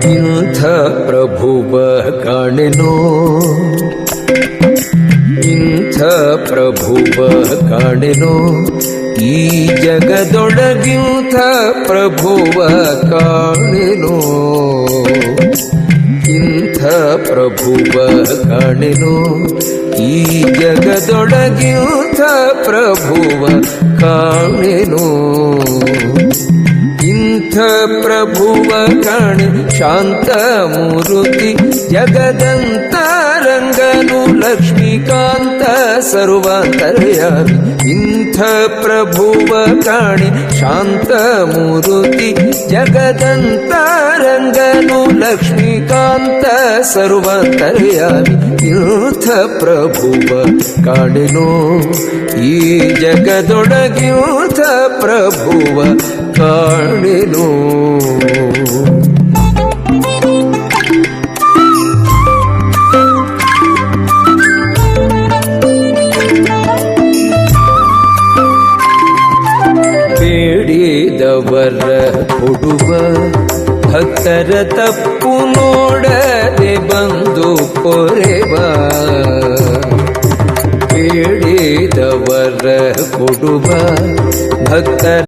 ಇಂಥ ಪ್ರಭುವ ಕಾಣೆನೋ, ಇಂಥ ಪ್ರಭುವ ಕಾಣೆನೋ, ಈ ಜಗದೊಳಗಿಂಥ ಪ್ರಭುವ ಕಾಣೆನೋ, ಇಂಥ ಪ್ರಭುವ ಕಾಣೆನೋ, ಈ ಜಗದೊಳಗಿಂಥ ಪ್ರಭುವ ಕಾಣೆನೋ. ಇಂಥ ಪ್ರಭುವ ಕಾಣೆ ಶಾಂತ ಮೂರುತಿ ಜಗದಂತರಂಗನು ಲಕ್ಷ್ಮೀಕಾಂತ ಸರ್ವಾಂತರ್ಯಾಮಿ. ಇಂಥ ಪ್ರಭುವ ಕಾಣೆ ಶಾಂತ ಮೂರುತಿ ಜಗದಂತರಂಗನು ಲಕ್ಷ್ಮೀಕಾಂತ ಸರ್ವಾಂತರ್ಯಾಮಿ. ಇಂಥ ಪ್ರಭುವ ಕಾಣೆನೋ, ಈ ಜಗದೊಳಗಿಂಥ ಪ್ರಭುವ ಕಾಣೆನೋ. ಬೇಡಿದವರ ಕೊಡುವ ಭಕ್ತರ ತಪ್ಪು ನೋಡದೆ ಬಂದು ಪೊರೆವ. ಬೇಡಿದವರ ಕೊಡುವ ಭಕ್ತರ